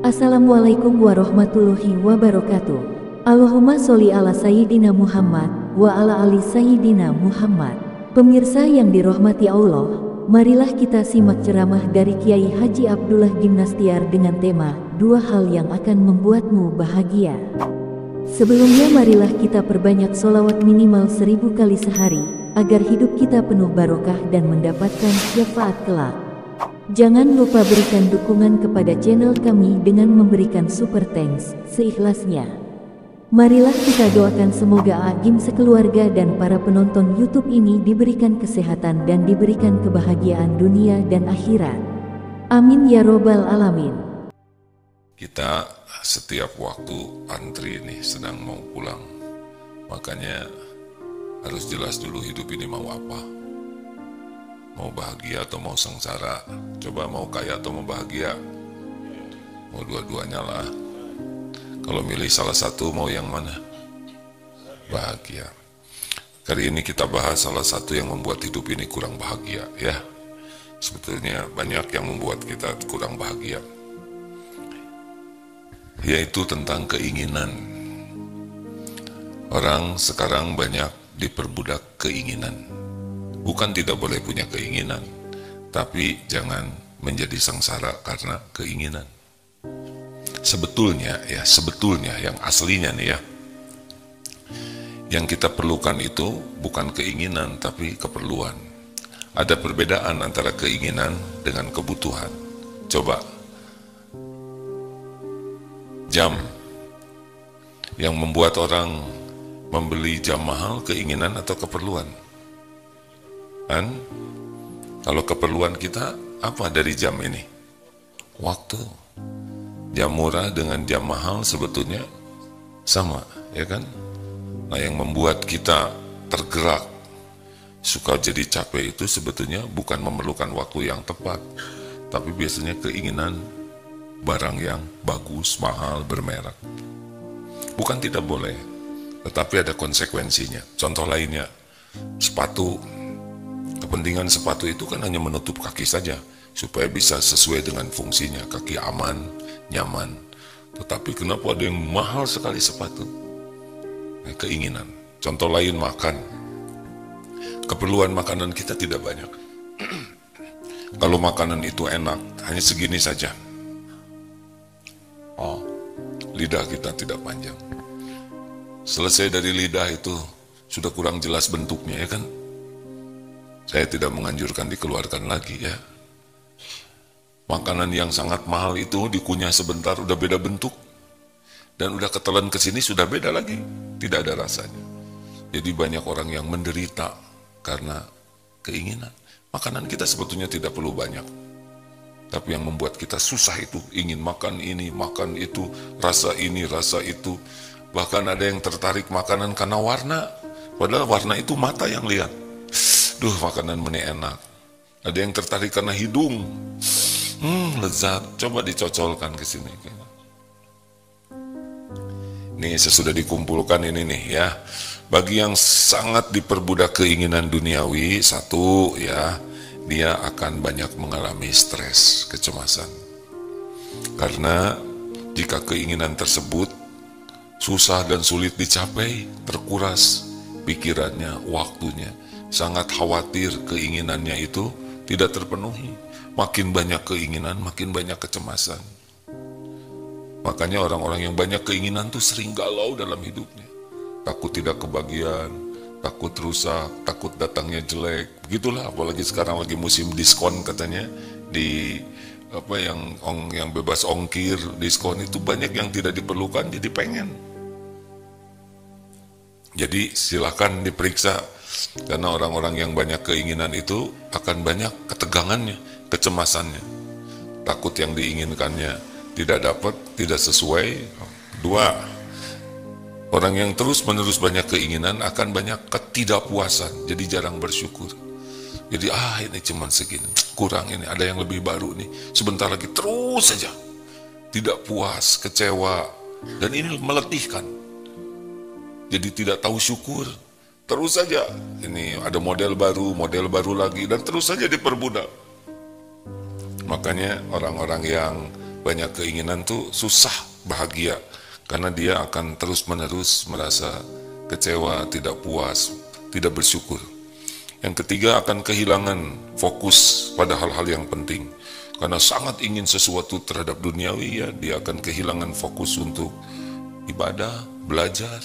Assalamualaikum warahmatullahi wabarakatuh. Allahumma sholli ala Sayyidina Muhammad wa ala ali Sayyidina Muhammad. Pemirsa yang dirahmati Allah, marilah kita simak ceramah dari Kiai Haji Abdullah Gimnastiar dengan tema dua hal yang akan membuatmu bahagia. Sebelumnya marilah kita perbanyak sholawat minimal 1000 kali sehari, agar hidup kita penuh barokah dan mendapatkan syafaat kelak. Jangan lupa berikan dukungan kepada channel kami dengan memberikan super thanks seikhlasnya. Marilah kita doakan semoga Agim sekeluarga dan para penonton YouTube ini diberikan kesehatan dan diberikan kebahagiaan dunia dan akhirat. Amin ya robbal alamin. Kita setiap waktu antri nih sedang mau pulang. Makanya harus jelas dulu hidup ini mau apa. Mau bahagia atau mau sengsara? Coba mau kaya atau mau bahagia? Mau dua-duanya lah. Kalau milih salah satu mau yang mana? Bahagia. Kali ini kita bahas salah satu yang membuat hidup ini kurang bahagia ya. Sebetulnya banyak yang membuat kita kurang bahagia. Yaitu tentang keinginan. Orang sekarang banyak diperbudak keinginan. Bukan tidak boleh punya keinginan, tapi jangan menjadi sengsara karena keinginan. Sebetulnya yang aslinya nih ya, yang kita perlukan itu bukan keinginan tapi keperluan. Ada perbedaan antara keinginan dengan kebutuhan. Coba, jam yang membuat orang membeli jam mahal, keinginan atau keperluan? Kan? Kalau keperluan kita apa dari jam ini? Waktu. Jam murah dengan jam mahal sebetulnya sama, ya kan? Nah, yang membuat kita tergerak, suka jadi capek itu sebetulnya bukan memerlukan waktu yang tepat, tapi biasanya keinginan barang yang bagus, mahal, bermerek. Bukan tidak boleh, tetapi ada konsekuensinya. Contoh lainnya, sepatu. Kepentingan sepatu itu kan hanya menutup kaki saja, supaya bisa sesuai dengan fungsinya, kaki aman, nyaman. Tetapi kenapa ada yang mahal sekali sepatu? Keinginan. Contoh lain, makan. Keperluan makanan kita tidak banyak. Kalau makanan itu enak, hanya segini saja. Lidah kita tidak panjang. Selesai dari lidah itu, sudah kurang jelas bentuknya, ya kan? Saya tidak menganjurkan dikeluarkan lagi ya. Makanan yang sangat mahal itu dikunyah sebentar udah beda bentuk. Dan udah ketelan ke sini sudah beda lagi. Tidak ada rasanya. Jadi banyak orang yang menderita karena keinginan. Makanan kita sebetulnya tidak perlu banyak. Tapi yang membuat kita susah itu ingin makan ini, makan itu, rasa ini, rasa itu. Bahkan ada yang tertarik makanan karena warna. Padahal warna itu mata yang lihat. Duh, makanan ini enak. Ada yang tertarik karena hidung. Lezat. Coba dicocolkan ke sini. Nih, sesudah dikumpulkan ini nih ya. Bagi yang sangat diperbudak keinginan duniawi, satu ya, dia akan banyak mengalami stres, kecemasan. Karena jika keinginan tersebut susah dan sulit dicapai, terkuras pikirannya, waktunya. Sangat khawatir keinginannya itu tidak terpenuhi. Makin banyak keinginan, makin banyak kecemasan. Makanya orang-orang yang banyak keinginan tuh sering galau dalam hidupnya. Takut tidak kebagian, takut rusak, takut datangnya jelek. Begitulah, apalagi sekarang lagi musim diskon katanya di apa yang bebas ongkir, diskon itu banyak yang tidak diperlukan jadi pengen. Jadi silakan diperiksa. Karena orang-orang yang banyak keinginan itu akan banyak ketegangannya, kecemasannya. Takut yang diinginkannya tidak dapat, tidak sesuai. Dua, orang yang terus-menerus banyak keinginan akan banyak ketidakpuasan, jadi jarang bersyukur. Jadi ini cuman segini, kurang ini, ada yang lebih baru nih. Sebentar lagi terus saja. Tidak puas, kecewa, dan ini meletihkan. Jadi tidak tahu syukur. Terus saja, ini ada model baru lagi, dan terus saja diperbudak. Makanya orang-orang yang banyak keinginan tuh susah bahagia, karena dia akan terus-menerus merasa kecewa, tidak puas, tidak bersyukur. Yang ketiga, akan kehilangan fokus pada hal-hal yang penting. Karena sangat ingin sesuatu terhadap duniawi, ya dia akan kehilangan fokus untuk ibadah, belajar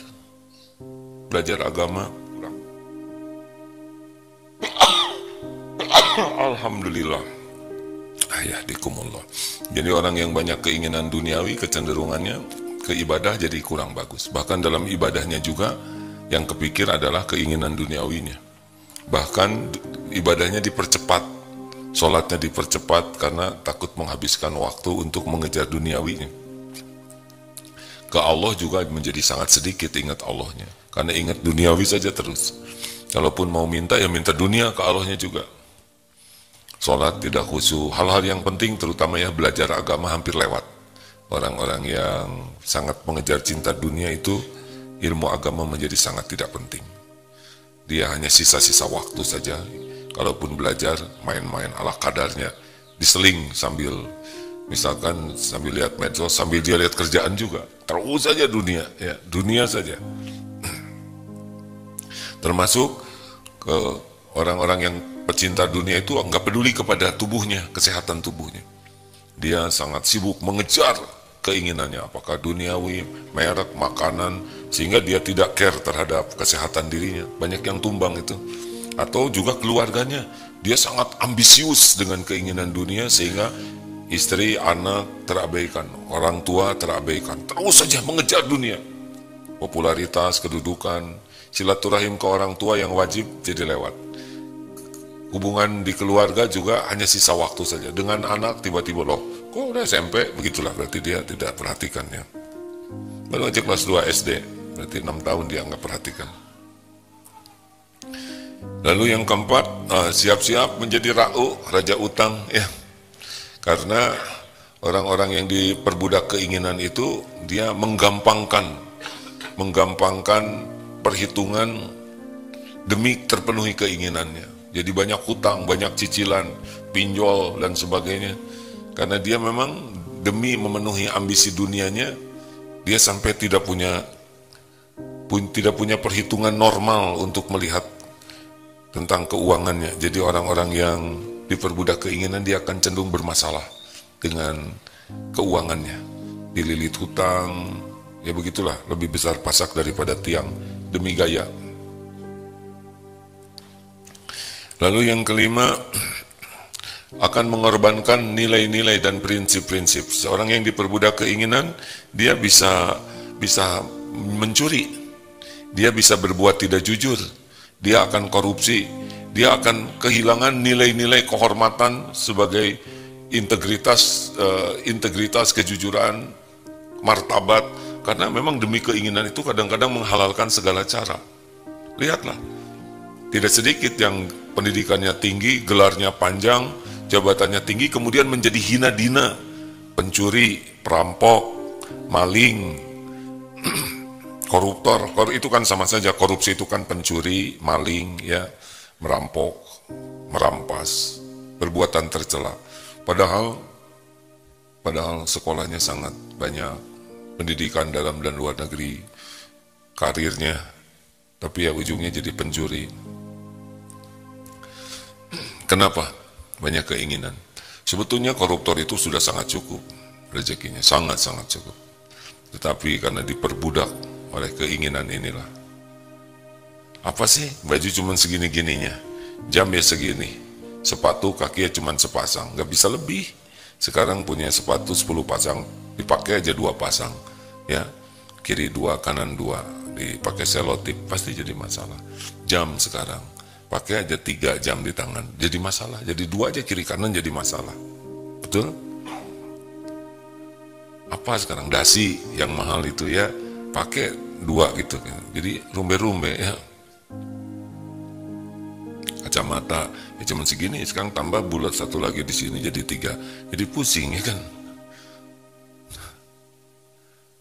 agama. Alhamdulillah. Yahdikumullah. Jadi orang yang banyak keinginan duniawi, kecenderungannya ke ibadah jadi kurang bagus. Bahkan dalam ibadahnya juga yang kepikir adalah keinginan duniawinya. Bahkan ibadahnya dipercepat, sholatnya dipercepat karena takut menghabiskan waktu untuk mengejar duniawinya. Ke Allah juga menjadi sangat sedikit ingat Allahnya, karena ingat duniawi saja terus. Kalaupun mau minta, ya minta dunia, ke Allahnya juga. Sholat tidak khusyuk, hal-hal yang penting terutama ya belajar agama hampir lewat. Orang-orang yang sangat mengejar cinta dunia itu, ilmu agama menjadi sangat tidak penting. Dia hanya sisa-sisa waktu saja. Kalaupun belajar, main-main ala kadarnya, diseling sambil, misalkan sambil lihat medsos, sambil dia lihat kerjaan juga. Terus saja dunia, ya dunia saja. Termasuk ke orang-orang yang pecinta dunia itu nggak peduli kepada tubuhnya, kesehatan tubuhnya. Dia sangat sibuk mengejar keinginannya, apakah duniawi, merek, makanan, sehingga dia tidak care terhadap kesehatan dirinya. Banyak yang tumbang itu. Atau juga keluarganya, dia sangat ambisius dengan keinginan dunia, sehingga istri, anak terabaikan, orang tua terabaikan. Terus saja mengejar dunia. Popularitas, kedudukan, silaturahim ke orang tua yang wajib jadi lewat. Hubungan di keluarga juga hanya sisa waktu saja. Dengan anak tiba-tiba, loh kok udah SMP, begitulah, berarti dia tidak perhatikan ya. Baru aja kelas 2 SD, berarti 6 tahun dia nggak perhatikan. Lalu yang keempat, siap-siap menjadi raja utang ya. Karena orang-orang yang diperbudak keinginan itu, dia menggampangkan perhitungan demi terpenuhi keinginannya. Jadi banyak hutang, banyak cicilan, pinjol dan sebagainya. Karena dia memang demi memenuhi ambisi dunianya, dia sampai tidak punya perhitungan normal untuk melihat tentang keuangannya. Jadi orang-orang yang diperbudak keinginan, dia akan cenderung bermasalah dengan keuangannya. Dililit hutang, ya begitulah, lebih besar pasak daripada tiang demi gaya. Lalu yang kelima, akan mengorbankan nilai-nilai dan prinsip-prinsip. Seorang yang diperbudak keinginan, dia bisa mencuri, dia bisa berbuat tidak jujur, dia akan korupsi, dia akan kehilangan nilai-nilai kehormatan sebagai integritas, kejujuran, martabat, karena memang demi keinginan itu kadang-kadang menghalalkan segala cara. Lihatlah, tidak sedikit yang pendidikannya tinggi, gelarnya panjang, jabatannya tinggi, kemudian menjadi hina dina, pencuri, perampok, maling, koruptor. Itu kan sama saja, korupsi itu kan pencuri, maling, ya, merampok, merampas, perbuatan tercela. Padahal sekolahnya sangat banyak, pendidikan dalam dan luar negeri, karirnya, tapi ya ujungnya jadi pencuri. Kenapa? Banyak keinginan. Sebetulnya koruptor itu sudah sangat cukup rezekinya, sangat-sangat cukup. Tetapi karena diperbudak oleh keinginan inilah. Apa sih? Baju cuma segini-gininya, jam ya segini, sepatu kakinya cuma sepasang, nggak bisa lebih. Sekarang punya sepatu 10 pasang, dipakai aja 2 pasang, ya, kiri 2, kanan 2, dipakai selotip, pasti jadi masalah. Jam sekarang pakai aja 3 jam di tangan, jadi masalah. Jadi 2 aja kiri kanan jadi masalah. Betul? Apa sekarang? Dasi yang mahal itu ya, pakai 2 gitu. Jadi rumbe-rumbe ya. Kacamata ya cuma segini, sekarang tambah bulat 1 lagi di sini jadi 3. Jadi pusing ya kan.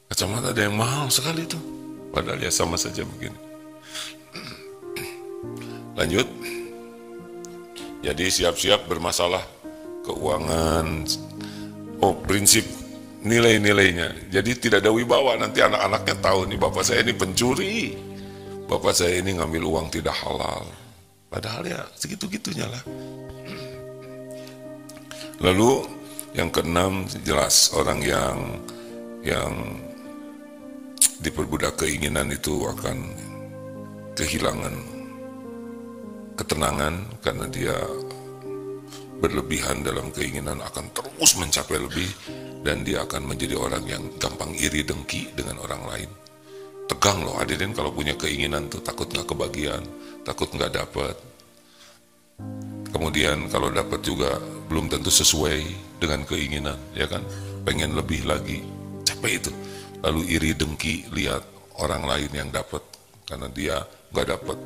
Kacamata ada yang mahal sekali tuh, padahal ya sama saja begini. Lanjut, jadi siap-siap bermasalah keuangan. Prinsip nilai-nilainya. Jadi tidak ada wibawa, nanti anak-anaknya tahu nih bapak saya ini pencuri, bapak saya ini ngambil uang tidak halal. Padahal ya segitu-gitunya lah. Lalu yang keenam, jelas orang yang diperbudak keinginan itu akan kehilangan ketenangan karena dia berlebihan dalam keinginan, akan terus mencapai lebih, dan dia akan menjadi orang yang gampang iri dengki dengan orang lain. Tegang loh hadirin kalau punya keinginan tuh, takut nggak kebagian, takut nggak dapat. Kemudian kalau dapat juga belum tentu sesuai dengan keinginan, ya kan? Pengen lebih lagi, capek itu. Lalu iri dengki lihat orang lain yang dapat karena dia nggak dapat,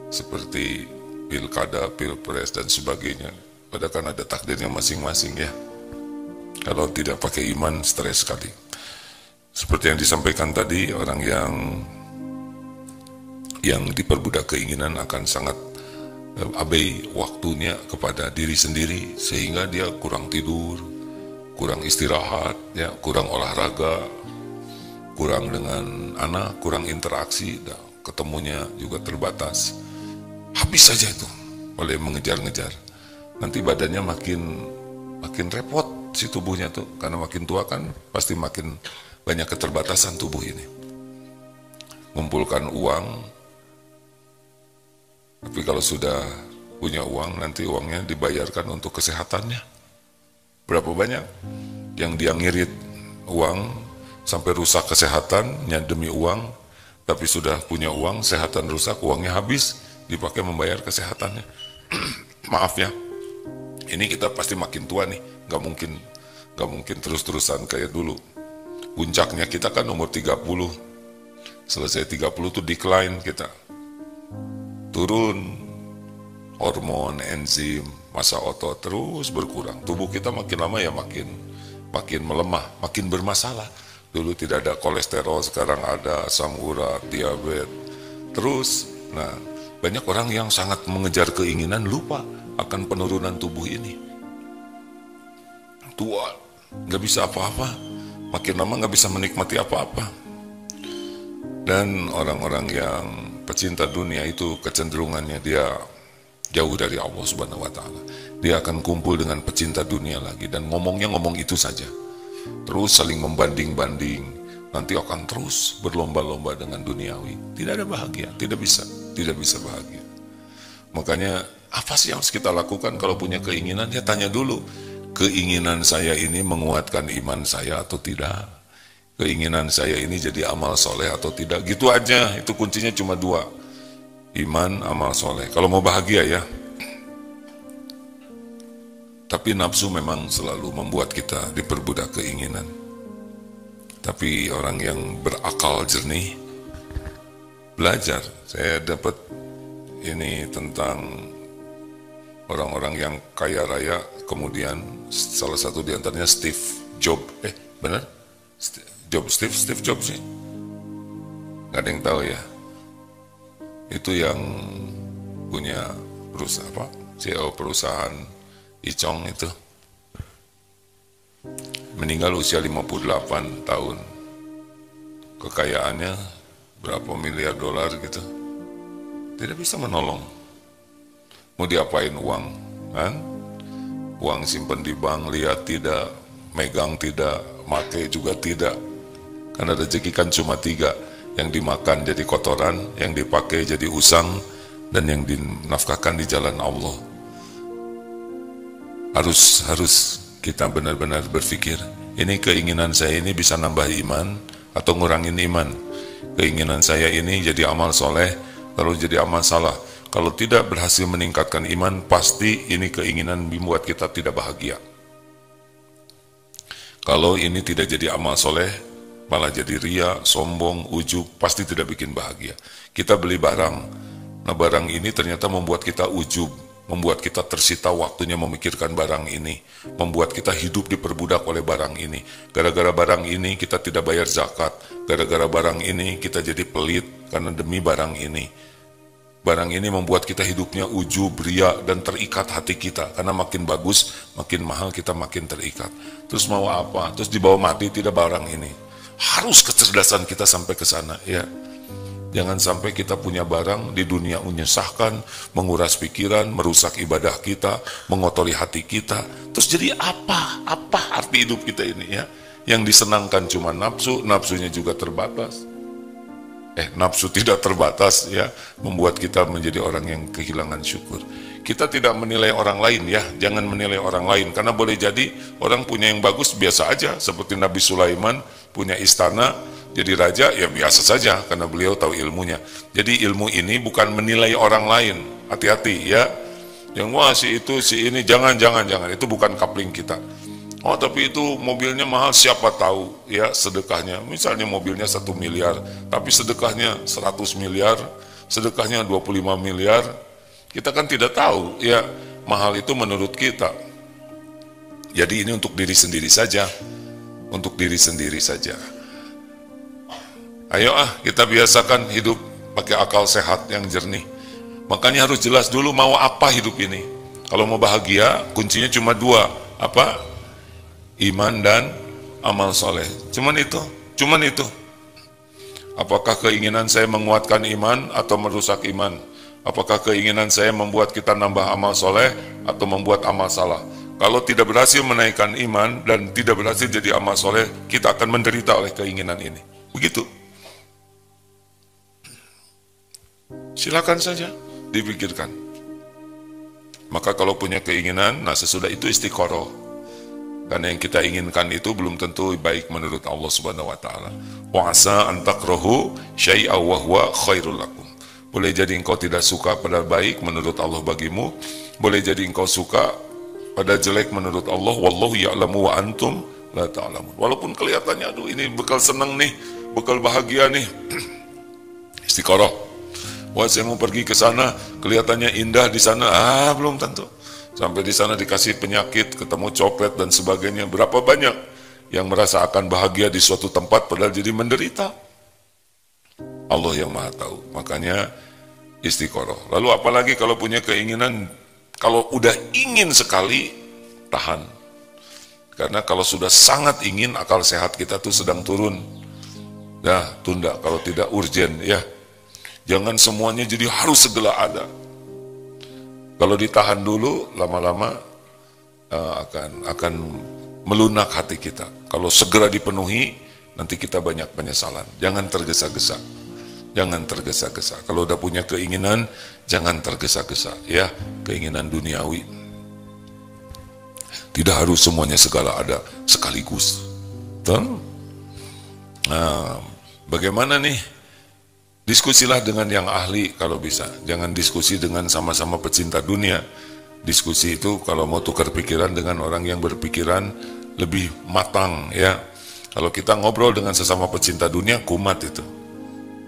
seperti pilkada, pilpres dan sebagainya. Padahal kan ada takdirnya masing-masing ya. Kalau tidak pakai iman, stres sekali. Seperti yang disampaikan tadi, orang yang diperbudak keinginan akan sangat abai waktunya kepada diri sendiri, sehingga dia kurang tidur, kurang istirahat, ya, kurang olahraga, kurang dengan anak, kurang interaksi, ketemunya juga terbatas. Habis saja itu oleh mengejar-ngejar. Nanti badannya makin repot si tubuhnya tuh, karena makin tua kan pasti makin banyak keterbatasan tubuh ini. Ngumpulkan uang, tapi kalau sudah punya uang, nanti uangnya dibayarkan untuk kesehatannya. Berapa banyak yang dia ngirit uang sampai rusak kesehatannya demi uang, tapi sudah punya uang, kesehatan rusak, uangnya habis, dipakai membayar kesehatannya. Maaf ya, ini kita pasti makin tua nih, nggak mungkin terus-terusan kayak dulu. Puncaknya kita kan umur 30, selesai 30 tuh decline kita, turun hormon, enzim, massa otot terus berkurang. Tubuh kita makin lama ya makin melemah, makin bermasalah. Dulu tidak ada kolesterol, sekarang ada asam urat, diabetes. Terus, nah banyak orang yang sangat mengejar keinginan, lupa akan penurunan tubuh ini. Tua, nggak bisa apa-apa, makin lama nggak bisa menikmati apa-apa. Dan orang-orang yang pecinta dunia itu kecenderungannya dia jauh dari Allah Subhanahu wa Ta'ala. Dia akan kumpul dengan pecinta dunia lagi dan ngomongnya ngomong itu saja. Terus saling membanding-banding, nanti akan terus berlomba-lomba dengan duniawi. Tidak ada bahagia, tidak bisa bahagia. Makanya apa sih yang harus kita lakukan kalau punya keinginan? Ya tanya dulu, keinginan saya ini menguatkan iman saya atau tidak? Keinginan saya ini jadi amal soleh atau tidak? Gitu aja, itu kuncinya cuma dua, iman, amal soleh. Kalau mau bahagia ya. Tapi nafsu memang selalu membuat kita diperbudak keinginan. Tapi orang yang berakal jernih belajar. Saya dapat ini tentang orang-orang yang kaya raya, kemudian salah satu diantaranya Steve Jobs. Benar? Steve Jobs sih. Gak ada yang tahu ya. Itu yang punya perusahaan apa? CEO perusahaan Icong itu. Meninggal usia 58 tahun. Kekayaannya berapa miliar dolar gitu. Tidak bisa menolong. Mau diapain uang? Kan? Uang simpan di bank, lihat tidak, megang tidak, make juga tidak. Karena rezeki kan cuma 3. Yang dimakan jadi kotoran, yang dipakai jadi usang, dan yang dinafkahkan di jalan Allah. Harus kita benar-benar berpikir, ini keinginan saya ini bisa nambah iman atau ngurangin iman. Keinginan saya ini jadi amal soleh, lalu jadi amal salah. Kalau tidak berhasil meningkatkan iman, pasti ini keinginan membuat kita tidak bahagia. Kalau ini tidak jadi amal soleh, malah jadi ria, sombong, ujub, pasti tidak bikin bahagia. Kita beli barang, nah barang ini ternyata membuat kita ujub, membuat kita tersita waktunya memikirkan barang ini, membuat kita hidup diperbudak oleh barang ini. Gara-gara barang ini kita tidak bayar zakat, gara-gara barang ini kita jadi pelit karena demi barang ini. Barang ini membuat kita hidupnya ujub, ria, dan terikat hati kita. Karena makin bagus, makin mahal, kita makin terikat. Terus mau apa? Terus dibawa mati tidak barang ini. Harus kecerdasan kita sampai ke sana, ya. Jangan sampai kita punya barang di dunia menyesahkan, menguras pikiran, merusak ibadah kita, mengotori hati kita. Terus jadi apa? Apa arti hidup kita ini, ya? Yang disenangkan cuma nafsu, nafsunya juga terbatas. Nafsu tidak terbatas, ya, membuat kita menjadi orang yang kehilangan syukur. Kita tidak menilai orang lain, ya, jangan menilai orang lain, karena boleh jadi orang punya yang bagus biasa aja, seperti Nabi Sulaiman punya istana, jadi raja, ya biasa saja, karena beliau tahu ilmunya. Jadi ilmu ini bukan menilai orang lain, hati-hati, ya. Yang wah si itu, si ini, jangan, itu bukan coupling kita. Oh tapi itu mobilnya mahal, siapa tahu, ya, sedekahnya. Misalnya mobilnya 1 miliar, tapi sedekahnya 100 miliar, sedekahnya 25 miliar. Kita kan tidak tahu, ya, mahal itu menurut kita. Jadi ini untuk diri sendiri saja. Untuk diri sendiri saja. Ayo kita biasakan hidup pakai akal sehat yang jernih. Makanya harus jelas dulu mau apa hidup ini. Kalau mau bahagia, kuncinya cuma 2. Apa? Iman dan amal soleh. Cuman itu. Apakah keinginan saya menguatkan iman atau merusak iman? Apakah keinginan saya membuat kita nambah amal soleh atau membuat amal salah? Kalau tidak berhasil menaikkan iman dan tidak berhasil jadi amal soleh, kita akan menderita oleh keinginan ini. Begitu. Silakan saja dipikirkan. Maka kalau punya keinginan, nah sesudah itu istiqoroh. Karena yang kita inginkan itu belum tentu baik menurut Allah Subhanahu wa taala. Wa asa an takrahu syai'a wa huwa khairul lakum. Boleh jadi engkau tidak suka pada baik menurut Allah bagimu, boleh jadi engkau suka pada jelek menurut Allah. Wallahu ya'lamu wa antum la ta'lamun. Walaupun kelihatannya aduh ini bekal senang nih, bekal bahagia nih. Istiqoroh. Wah saya mau pergi ke sana, kelihatannya indah di sana. Belum tentu. Sampai di sana dikasih penyakit, ketemu copet dan sebagainya. Berapa banyak yang merasa akan bahagia di suatu tempat padahal jadi menderita. Allah yang maha tahu. Makanya istiqoroh. Lalu apalagi kalau punya keinginan, kalau udah ingin sekali, tahan. Karena kalau sudah sangat ingin, akal sehat kita tuh sedang turun. Nah, tunda kalau tidak urgen, ya. Jangan semuanya jadi harus segera ada. Kalau ditahan dulu, lama-lama akan melunak hati kita. Kalau segera dipenuhi, nanti kita banyak penyesalan. Jangan tergesa-gesa. Jangan tergesa-gesa. Kalau udah punya keinginan, jangan tergesa-gesa. Ya, keinginan duniawi. Tidak harus semuanya segala ada sekaligus. Nah, bagaimana nih? Diskusilah dengan yang ahli kalau bisa. Jangan diskusi dengan sama-sama pecinta dunia. Diskusi itu kalau mau tukar pikiran dengan orang yang berpikiran lebih matang, ya. Kalau kita ngobrol dengan sesama pecinta dunia, kumat itu.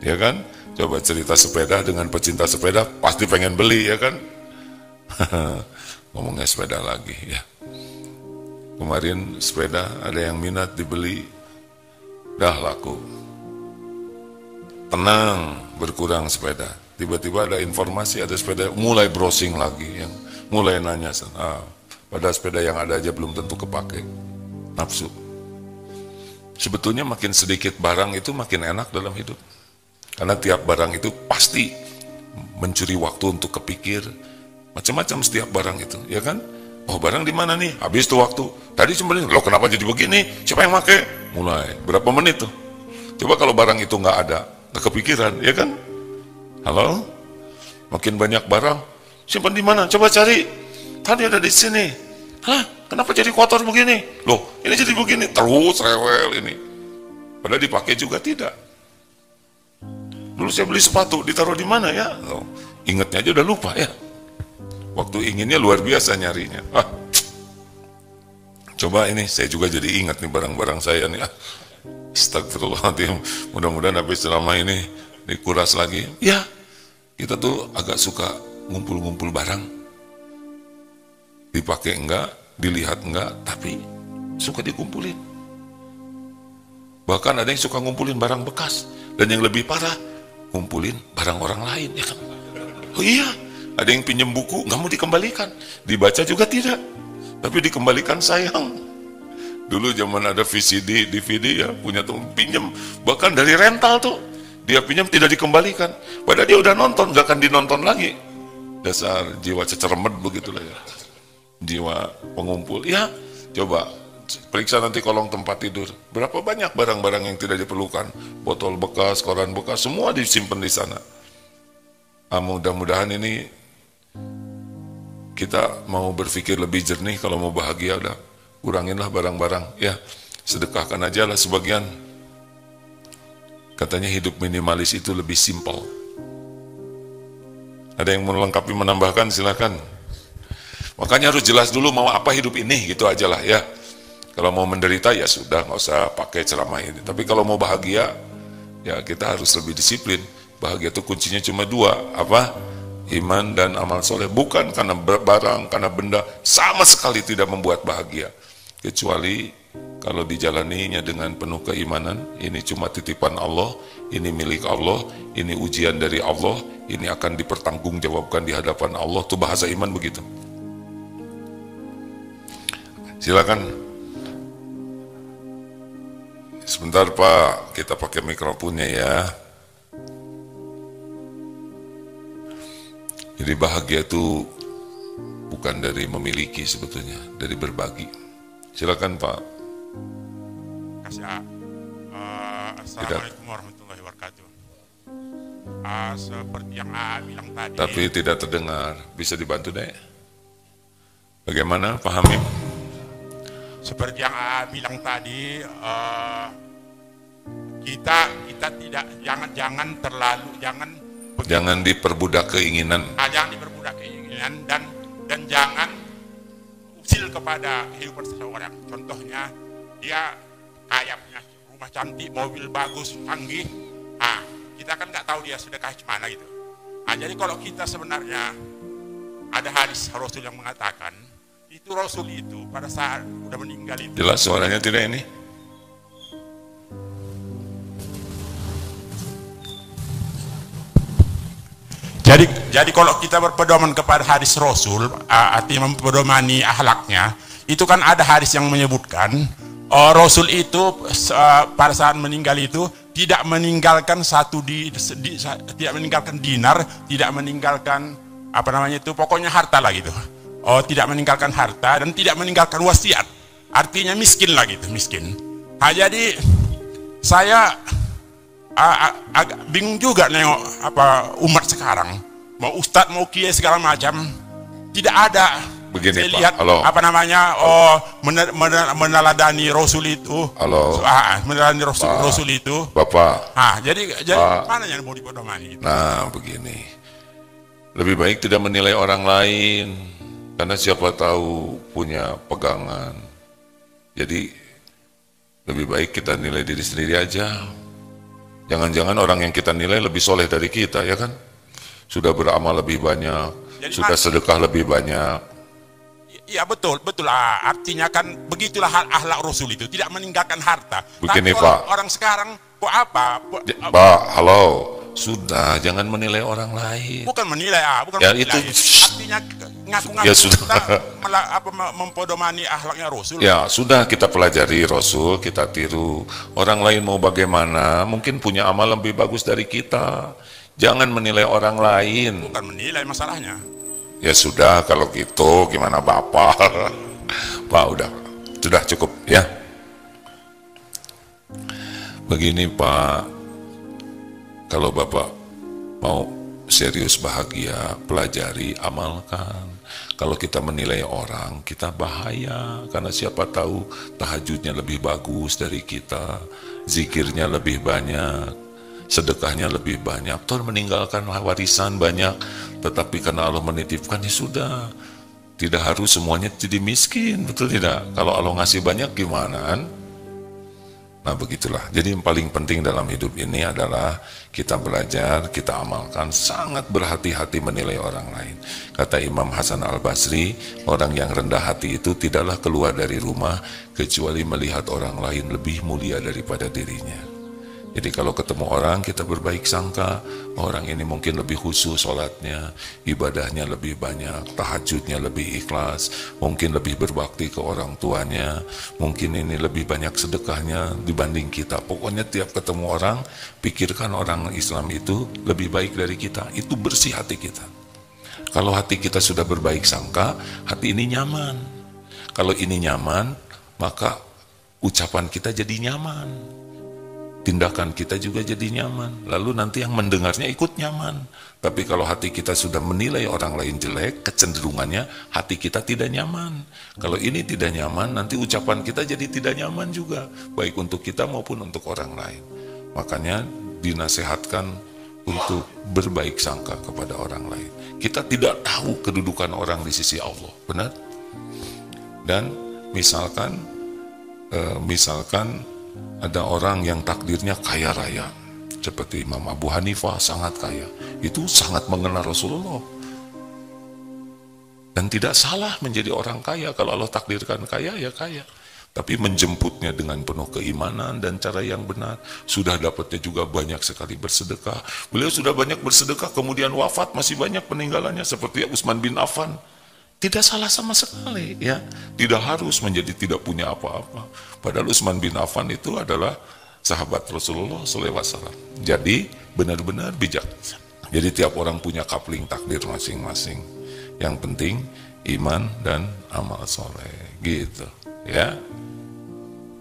Ya kan? Coba cerita sepeda dengan pecinta sepeda, pasti pengen beli, ya kan? Ngomongnya sepeda lagi, ya. Kemarin sepeda ada yang minat dibeli, dah laku. Tenang, berkurang sepeda. Tiba-tiba ada informasi, ada sepeda, mulai browsing lagi, yang mulai nanya, pada sepeda yang ada aja belum tentu kepake. Nafsu. Sebetulnya makin sedikit barang itu makin enak dalam hidup. Karena tiap barang itu pasti mencuri waktu untuk kepikir. Macam-macam setiap barang itu, ya kan? Oh barang di mana nih? Habis tuh waktu. Tadi cuma loh kenapa jadi begini? Siapa yang pakai? Mulai. Berapa menit tuh? Coba kalau barang itu nggak ada, nggak kepikiran, ya kan? Halo? Makin banyak barang, simpan di mana? Coba cari. Tadi ada di sini. Hah? Kenapa jadi kotor begini? Loh, ini jadi begini. Terus rewel ini. Padahal dipakai juga tidak. Dulu saya beli sepatu, ditaruh di mana ya? Oh, ingatnya aja udah lupa ya. Waktu inginnya luar biasa nyarinya. Coba ini, saya juga jadi ingat nih barang-barang saya nih. Astagfirullahaladzim, mudah-mudahan habis selama ini dikuras lagi. Ya, kita tuh agak suka ngumpul-ngumpul barang. Dipakai enggak, dilihat enggak, tapi suka dikumpulin. Bahkan ada yang suka ngumpulin barang bekas. Dan yang lebih parah, ngumpulin barang orang lain. Ya kan? Oh iya, ada yang pinjam buku, nggak mau dikembalikan. Dibaca juga tidak, tapi dikembalikan sayang. Dulu zaman ada VCD, DVD ya, punya teman pinjam, bahkan dari rental tuh, dia pinjam tidak dikembalikan. Padahal dia udah nonton, nggak akan dinonton lagi. Dasar jiwa cecermet begitulah ya. Jiwa pengumpul. Ya, coba periksa nanti kolong tempat tidur. Berapa banyak barang-barang yang tidak diperlukan. Botol bekas, koran bekas, semua disimpan di sana. Mudah-mudahan ini kita mau berpikir lebih jernih. Kalau mau bahagia udah kuranginlah barang-barang. Ya, sedekahkan aja lah sebagian. Katanya hidup minimalis itu lebih simpel. Ada yang mau melengkapi, menambahkan, silakan. Makanya harus jelas dulu mau apa hidup ini, gitu aja lah ya. Kalau mau menderita ya sudah, nggak usah pakai ceramah ini. Tapi kalau mau bahagia, ya kita harus lebih disiplin. Bahagia itu kuncinya cuma dua, apa? Iman dan amal soleh. Bukan karena barang, karena benda, sama sekali tidak membuat bahagia. Kecuali kalau dijalaninya dengan penuh keimanan, ini cuma titipan Allah, ini milik Allah, ini ujian dari Allah, ini akan dipertanggungjawabkan di hadapan Allah. Itu bahasa iman begitu. Silakan. Sebentar Pak, kita pakai mikrofonnya ya. Jadi bahagia itu bukan dari memiliki sebetulnya, dari berbagi. Silakan Pak. Assalamualaikum warahmatullahi wabarakatuh. Seperti yang bilang tadi. Tapi tidak terdengar, bisa dibantu deh. Bagaimana, Pak Hamim? Seperti yang bilang tadi, kita tidak jangan terlalu jangan diperbudak keinginan. Jangan diperbudak keinginan dan jangan usil kepada kehidupan seseorang. Contohnya dia kaya, punya rumah cantik, mobil bagus, canggih. Kita kan nggak tahu dia sedekah kemana gitu. Jadi kalau kita sebenarnya ada hadis Rasul yang mengatakan itu Rasul itu pada saat udah meninggal itu. Jelas suaranya tidak ini? Jadi kalau kita berpedoman kepada hadis Rasul, artinya mempedomani akhlaknya, itu kan ada hadis yang menyebutkan Rasul itu pada saat meninggal itu tidak meninggalkan tidak meninggalkan dinar, tidak meninggalkan apa namanya itu, pokoknya harta lah gitu. Tidak meninggalkan harta dan tidak meninggalkan wasiat. Artinya miskin lah gitu, miskin. Jadi saya agak bingung juga nengok umat sekarang, mau ustadz mau kiai segala macam, tidak ada. Begini saya lihat Pak, apa namanya meneladani Rasul itu. Halo. Meneladani Rasul itu. Bapak. Jadi mana yang mau dipedomani? Nah begini, lebih baik tidak menilai orang lain, karena siapa tahu punya pegangan. Jadi lebih baik kita nilai diri sendiri aja. Jangan-jangan orang yang kita nilai lebih soleh dari kita, ya kan? Sudah beramal lebih banyak, jadi sudah sedekah lebih banyak. Iya betul. Artinya kan begitulah akhlak Rasul itu, tidak meninggalkan harta. Begini Pak. Orang sekarang kok apa? Pak, halo, sudah jangan menilai orang lain. Bukan menilai, bukan ya, menilai. Itu artinya ngaku-ngaku ya sudah mempedomani akhlaknya Rasul. Ya sudah, kita pelajari Rasul, kita tiru. Orang lain mau bagaimana, mungkin punya amal lebih bagus dari kita. Jangan menilai orang lain. Bukan menilai masalahnya. Ya sudah, kalau gitu gimana Bapak? Pak, sudah cukup ya. Begini Pak, kalau Bapak mau serius bahagia, pelajari, amalkan. Kalau kita menilai orang, kita bahaya, karena siapa tahu tahajudnya lebih bagus dari kita, zikirnya lebih banyak, sedekahnya lebih banyak, toh meninggalkan warisan banyak, tetapi karena Allah menitipkan, ya sudah, tidak harus semuanya jadi miskin, betul tidak? Kalau Allah ngasih banyak gimana kan? Nah begitulah, jadi yang paling penting dalam hidup ini adalah kita belajar, kita amalkan, sangat berhati-hati menilai orang lain. Kata Imam Hasan Al-Basri, orang yang rendah hati itu tidaklah keluar dari rumah kecuali melihat orang lain lebih mulia daripada dirinya. Jadi kalau ketemu orang kita berbaik sangka, orang ini mungkin lebih khusyuk sholatnya, ibadahnya lebih banyak, tahajudnya lebih ikhlas, mungkin lebih berbakti ke orang tuanya, mungkin ini lebih banyak sedekahnya dibanding kita. Pokoknya tiap ketemu orang, pikirkan orang Islam itu lebih baik dari kita, itu bersih hati kita. Kalau hati kita sudah berbaik sangka, hati ini nyaman. Kalau ini nyaman, maka ucapan kita jadi nyaman. Tindakan kita juga jadi nyaman. Lalu nanti yang mendengarnya ikut nyaman. Tapi kalau hati kita sudah menilai orang lain jelek, kecenderungannya hati kita tidak nyaman. Kalau ini tidak nyaman, nanti ucapan kita jadi tidak nyaman juga. Baik untuk kita maupun untuk orang lain. Makanya dinasehatkan untuk berbaik sangka kepada orang lain. Kita tidak tahu kedudukan orang di sisi Allah. Benar? Dan misalkan ada orang yang takdirnya kaya raya, seperti Imam Abu Hanifah sangat kaya, itu sangat mengenal Rasulullah. Dan tidak salah menjadi orang kaya, kalau Allah takdirkan kaya, ya kaya. Tapi menjemputnya dengan penuh keimanan dan cara yang benar, sudah dapatnya juga banyak sekali bersedekah. Beliau sudah banyak bersedekah, kemudian wafat, masih banyak peninggalannya, seperti Utsman bin Affan. Tidak salah sama sekali, ya. Tidak harus menjadi tidak punya apa-apa. Padahal Utsman bin Affan itu adalah sahabat Rasulullah SAW. Jadi benar-benar bijak. Jadi tiap orang punya kapling takdir masing-masing. Yang penting iman dan amal soleh, gitu, ya.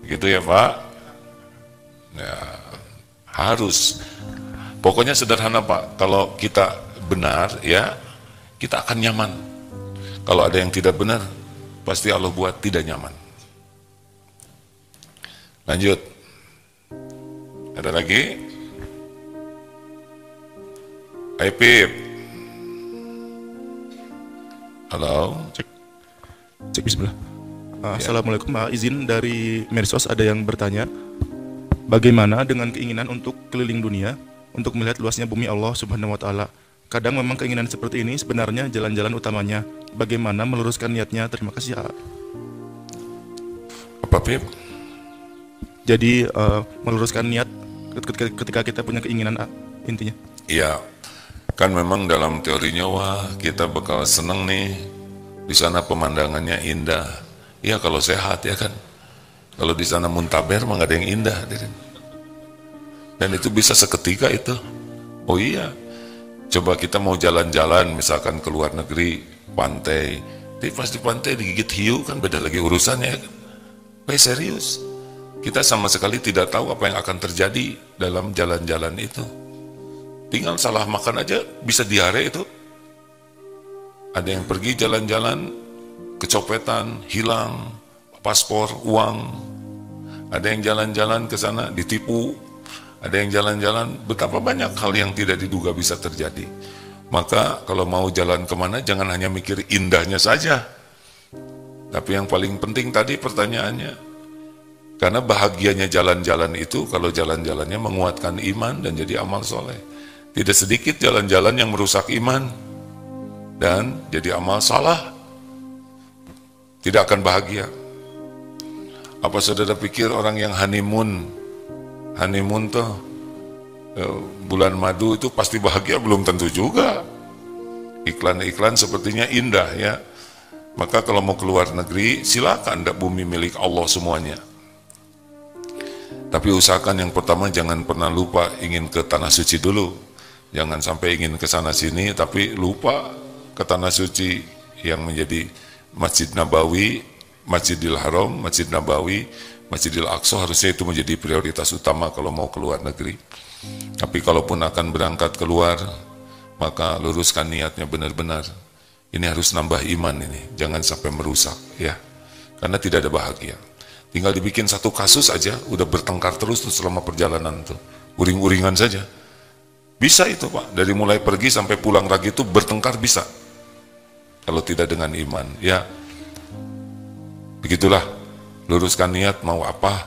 Gitu ya Pak. Ya, harus. Pokoknya sederhana Pak. Kalau kita benar, ya, kita akan nyaman. Kalau ada yang tidak benar, pasti Allah buat tidak nyaman. Lanjut. Ada lagi? Hai Pip. Halo. Cek bismillah. Assalamualaikum. Izin dari Medsos, ada yang bertanya, bagaimana dengan keinginan untuk keliling dunia untuk melihat luasnya bumi Allah Subhanahu wa taala? Kadang memang keinginan seperti ini sebenarnya jalan-jalan utamanya. Bagaimana meluruskan niatnya? Terima kasih. Apa Pip? Jadi meluruskan niat ketika kita punya keinginan, intinya. Iya, kan memang dalam teorinya, wah kita bakal seneng nih, di sana pemandangannya indah. Iya kalau sehat ya kan. Kalau di sana muntaber mah gak ada yang indah. Dan itu bisa seketika itu. Oh iya, coba kita mau jalan-jalan misalkan ke luar negeri, pantai, tapi pas di pantai digigit hiu kan beda lagi urusannya kan. Serius, kita sama sekali tidak tahu apa yang akan terjadi dalam jalan-jalan itu. Tinggal salah makan aja bisa diare itu. Ada yang pergi jalan-jalan, kecopetan, hilang paspor, uang. Ada yang jalan-jalan ke sana ditipu. Ada yang jalan-jalan, betapa banyak hal yang tidak diduga bisa terjadi. Maka kalau mau jalan kemana, jangan hanya mikir indahnya saja. Tapi yang paling penting tadi pertanyaannya, karena bahagianya jalan-jalan itu, kalau jalan-jalannya menguatkan iman dan jadi amal soleh. Tidak sedikit jalan-jalan yang merusak iman dan jadi amal salah. Tidak akan bahagia. Apa saudara pikir orang yang honeymoon tuh bulan madu itu pasti bahagia? Belum tentu juga. Iklan-iklan sepertinya indah ya. Maka kalau mau keluar negeri silakan, ndak bumi milik Allah semuanya. Tapi usahakan yang pertama jangan pernah lupa ingin ke tanah suci dulu. Jangan sampai ingin ke sana sini tapi lupa ke tanah suci yang menjadi Masjid Nabawi, Masjidil Haram, Masjid Nabawi, Masjidil Aqsa, harusnya itu menjadi prioritas utama kalau mau keluar negeri. Tapi kalaupun akan berangkat keluar, maka luruskan niatnya benar-benar. Ini harus nambah iman ini, jangan sampai merusak ya. Karena tidak ada bahagia. Tinggal dibikin satu kasus aja, udah bertengkar terus tuh selama perjalanan tuh. Uring-uringan saja. Bisa itu Pak, dari mulai pergi sampai pulang lagi itu bertengkar bisa. Kalau tidak dengan iman, ya. Begitulah, luruskan niat mau apa.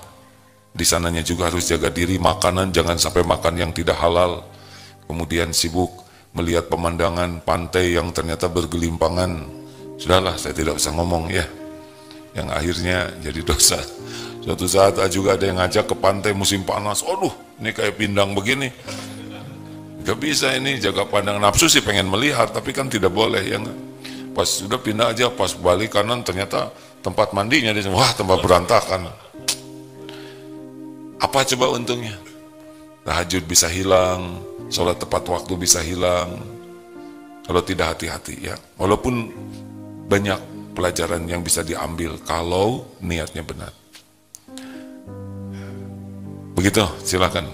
Di sananya juga harus jaga diri, makanan jangan sampai makan yang tidak halal. Kemudian sibuk melihat pemandangan pantai yang ternyata bergelimpangan. Sudahlah, saya tidak usah ngomong ya. Yang akhirnya jadi dosa. Suatu saat juga ada yang ngajak ke pantai musim panas. Aduh, ini kayak pindang begini. Gak bisa ini, jaga pandang nafsu sih pengen melihat, tapi kan tidak boleh ya nggak? Pas sudah pindah aja, pas balik kanan ternyata tempat mandinya di wah tempat berantakan. Apa coba untungnya? Tahajud bisa hilang, sholat tepat waktu bisa hilang, kalau tidak hati-hati ya. Walaupun banyak pelajaran yang bisa diambil kalau niatnya benar. Begitu, silakan.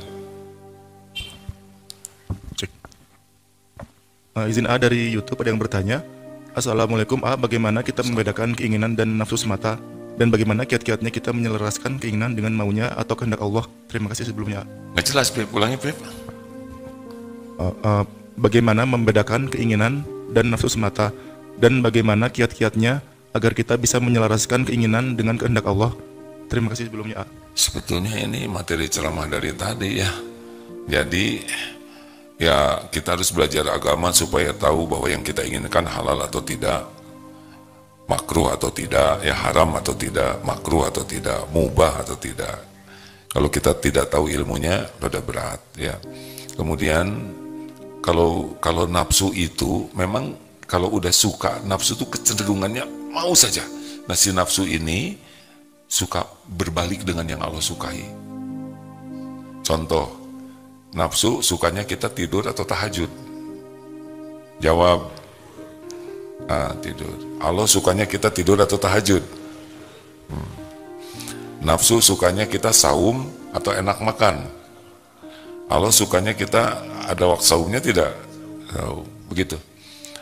Cek. Izin A dari YouTube ada yang bertanya, Assalamualaikum A, bagaimana kita membedakan keinginan dan nafsu semata? Dan bagaimana kiat-kiatnya kita menyelaraskan keinginan dengan maunya atau kehendak Allah? Terima kasih sebelumnya. Nggak jelas, Pip. Ulangi, Pip. Bagaimana membedakan keinginan dan nafsu semata? Dan bagaimana kiat-kiatnya agar kita bisa menyelaraskan keinginan dengan kehendak Allah? Terima kasih sebelumnya A. Sebetulnya ini materi ceramah dari tadi ya. Jadi ya kita harus belajar agama supaya tahu bahwa yang kita inginkan halal atau tidak, makruh atau tidak, ya haram atau tidak, makruh atau tidak, mubah atau tidak. Kalau kita tidak tahu ilmunya, rada berat ya. Kemudian kalau nafsu itu memang kalau udah suka, nafsu itu kecenderungannya mau saja. Nah si nafsu ini suka berbalik dengan yang Allah sukai. Contoh, nafsu sukanya kita tidur atau tahajud? Jawab. Tidur. Allah sukanya kita tidur atau tahajud? Nafsu sukanya kita saum atau enak makan? Allah sukanya kita ada waktu saumnya tidak? Begitu.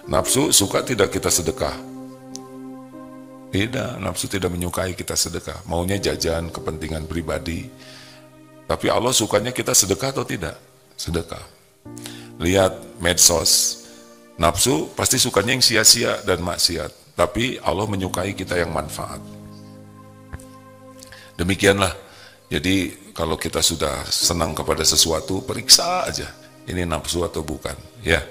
Nafsu suka tidak kita sedekah? Tidak, nafsu tidak menyukai kita sedekah. Maunya jajan, kepentingan pribadi. Tapi Allah sukanya kita sedekah atau tidak? Sedekah. Lihat medsos. Nafsu pasti sukanya yang sia-sia dan maksiat. Tapi Allah menyukai kita yang manfaat. Demikianlah. Jadi kalau kita sudah senang kepada sesuatu, periksa aja. Ini nafsu atau bukan. Ya.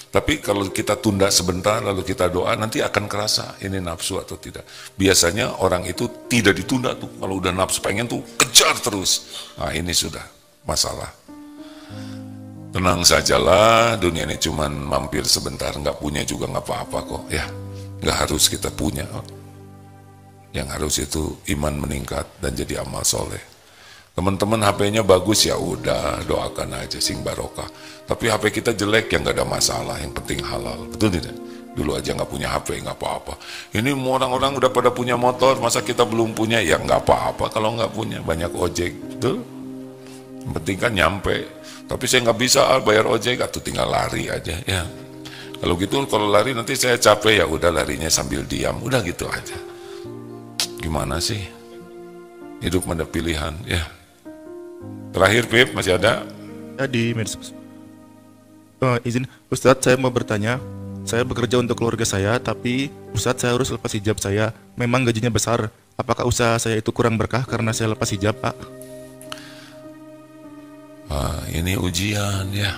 Tapi kalau kita tunda sebentar lalu kita doa, nanti akan kerasa ini nafsu atau tidak. Biasanya orang itu tidak ditunda tuh. Kalau udah nafsu pengen tuh kejar terus. Nah ini sudah masalah. Tenang sajalah, dunia ini cuman mampir sebentar, nggak punya juga nggak apa-apa kok. Ya, nggak harus kita punya. Yang harus itu iman meningkat dan jadi amal soleh. Teman-teman HP-nya bagus ya udah doakan aja sing barokah. Tapi HP kita jelek ya nggak ada masalah, yang penting halal. Betul tidak? Dulu aja nggak punya HP nggak apa-apa. Ini orang-orang udah pada punya motor, masa kita belum punya? Ya nggak apa-apa kalau nggak punya, banyak ojek, betul? Yang penting kan nyampe. Tapi saya nggak bisa bayar ojek, atau tinggal lari aja ya. Kalau gitu kalau lari nanti saya capek ya udah larinya sambil diam, udah gitu aja. Gimana sih? Hidup ada pilihan ya. Terakhir Pip, masih ada? Di medsos. Izin, Ustadz saya mau bertanya. Saya bekerja untuk keluarga saya, tapi Ustadz saya harus lepas hijab saya. Memang gajinya besar. Apakah usaha saya itu kurang berkah karena saya lepas hijab, Pak? Ini ujian ya.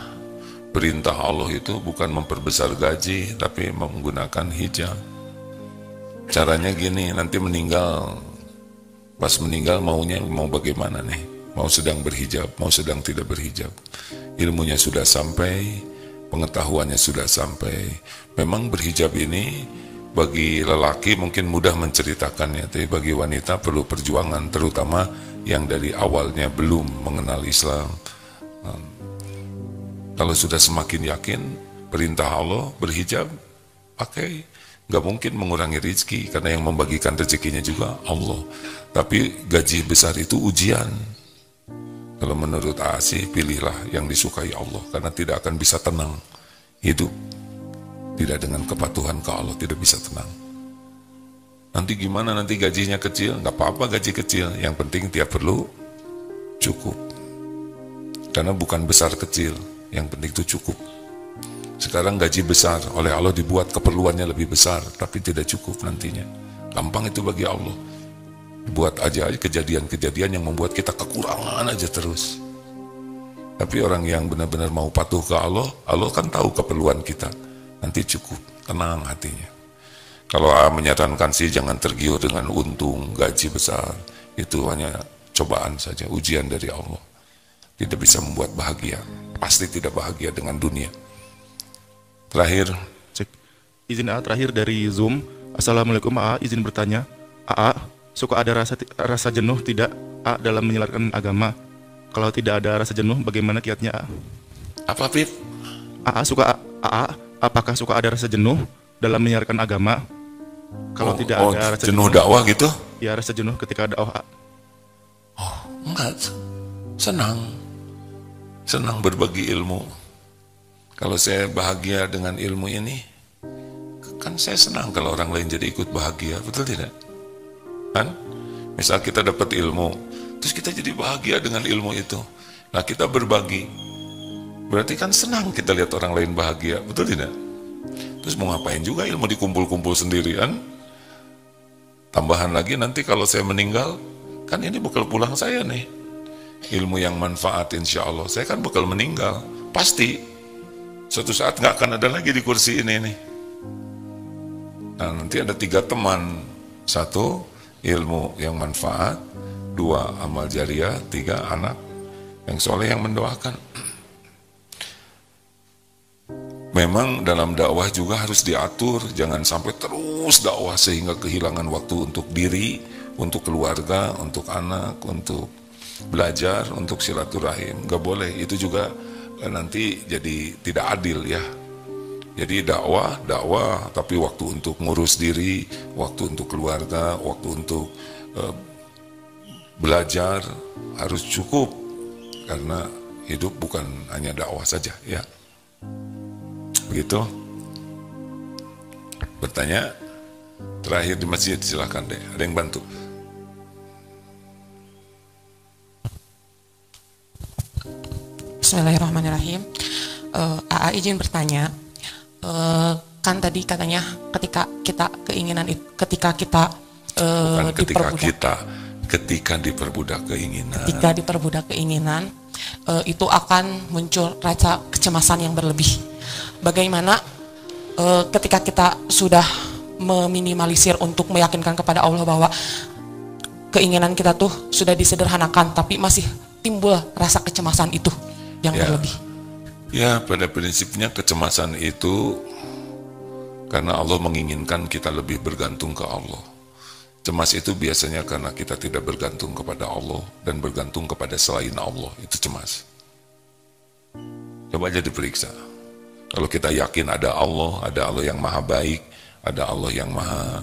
Perintah Allah itu bukan memperbesar gaji, tapi menggunakan hijab. Caranya gini, nanti meninggal. Pas meninggal maunya mau bagaimana nih? Mau sedang berhijab, mau sedang tidak berhijab. Ilmunya sudah sampai, pengetahuannya sudah sampai. Memang berhijab ini bagi lelaki mungkin mudah menceritakannya, tapi bagi wanita perlu perjuangan, terutama yang dari awalnya belum mengenal Islam. Kalau sudah semakin yakin perintah Allah berhijab, pakai. Gak mungkin mengurangi rezeki, karena yang membagikan rezekinya juga Allah. Tapi gaji besar itu ujian. Kalau menurut Asih, pilihlah yang disukai Allah, karena tidak akan bisa tenang hidup. Tidak dengan kepatuhan ke Allah, tidak bisa tenang. Nanti gimana, nanti gajinya kecil? Gak apa-apa gaji kecil, yang penting tiap perlu cukup. Karena bukan besar kecil, yang penting itu cukup. Sekarang gaji besar, oleh Allah dibuat keperluannya lebih besar, tapi tidak cukup nantinya. Gampang itu bagi Allah. Buat aja kejadian-kejadian yang membuat kita kekurangan aja terus. Tapi orang yang benar-benar mau patuh ke Allah, Allah kan tahu keperluan kita. Nanti cukup, tenang hatinya. Kalau menyarankan sih jangan tergiur dengan untung, gaji besar. Itu hanya cobaan saja, ujian dari Allah. tidak bisa membuat bahagia. Pasti tidak bahagia dengan dunia. Terakhir. Cek. Izin AA terakhir dari Zoom. Assalamualaikum AA, izin bertanya. AA, suka ada rasa jenuh tidak AA dalam menyelarkan agama? Kalau tidak ada rasa jenuh, bagaimana kiatnya AA? Apa, Pip? AA, apakah suka ada rasa jenuh dalam menyiarkan agama? Kalau tidak ada rasa jenuh dakwah gitu? Ya, rasa jenuh ketika dakwah. Enggak. Senang berbagi ilmu. Kalau saya bahagia dengan ilmu ini, kan saya senang kalau orang lain jadi ikut bahagia, betul tidak? Kan? Misal kita dapat ilmu, terus kita jadi bahagia dengan ilmu itu. Nah, kita berbagi. Berarti kan senang kita lihat orang lain bahagia, betul tidak? Terus mau ngapain juga ilmu dikumpul-kumpul sendirian? Tambahan lagi nanti kalau saya meninggal, kan ini bekal pulang saya nih. Ilmu yang manfaat insya Allah. Saya kan bekal meninggal. Pasti. Suatu saat nggak akan ada lagi di kursi ini nih. Nah, nanti ada 3 teman. 1, ilmu yang manfaat. 2, amal jariah. 3, anak yang soleh yang mendoakan. Memang dalam dakwah juga harus diatur, jangan sampai terus dakwah sehingga kehilangan waktu untuk diri, untuk keluarga, untuk anak, untuk belajar, untuk silaturahim. Gak boleh, itu juga nanti jadi tidak adil ya. Jadi dakwah, tapi waktu untuk ngurus diri, waktu untuk keluarga, waktu untuk belajar harus cukup, karena hidup bukan hanya dakwah saja ya. Begitu. Bertanya terakhir di masjid, silakan deh. Ada yang bantu? Bismillahirrahmanirrahim. AA izin bertanya. Kan tadi katanya ketika kita keinginan itu, ketika kita ketika diperbudak keinginan. Ketika diperbudak keinginan, itu akan muncul rasa kecemasan yang berlebih. Bagaimana ketika kita sudah meminimalisir untuk meyakinkan kepada Allah bahwa keinginan kita tuh sudah disederhanakan, tapi masih timbul rasa kecemasan itu yang berlebih. Ya, pada prinsipnya kecemasan itu karena Allah menginginkan kita lebih bergantung ke Allah. Cemas itu biasanya karena kita tidak bergantung kepada Allah dan bergantung kepada selain Allah, itu cemas. Coba aja diperiksa. Kalau kita yakin ada Allah yang maha baik, ada Allah yang maha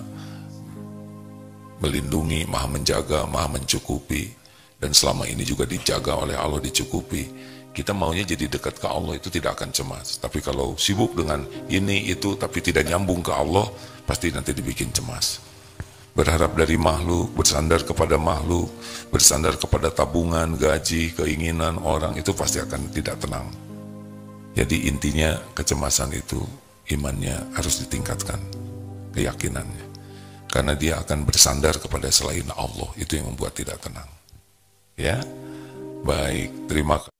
melindungi, maha menjaga, maha mencukupi, dan selama ini juga dijaga oleh Allah, dicukupi, kita maunya jadi dekat ke Allah, itu tidak akan cemas. Tapi kalau sibuk dengan ini, itu, tapi tidak nyambung ke Allah, pasti nanti dibikin cemas. Berharap dari makhluk, bersandar kepada makhluk, bersandar kepada tabungan, gaji, keinginan orang, itu pasti akan tidak tenang. Jadi intinya kecemasan itu imannya harus ditingkatkan, keyakinannya. Karena dia akan bersandar kepada selain Allah, itu yang membuat tidak tenang. Ya, baik, terima kasih.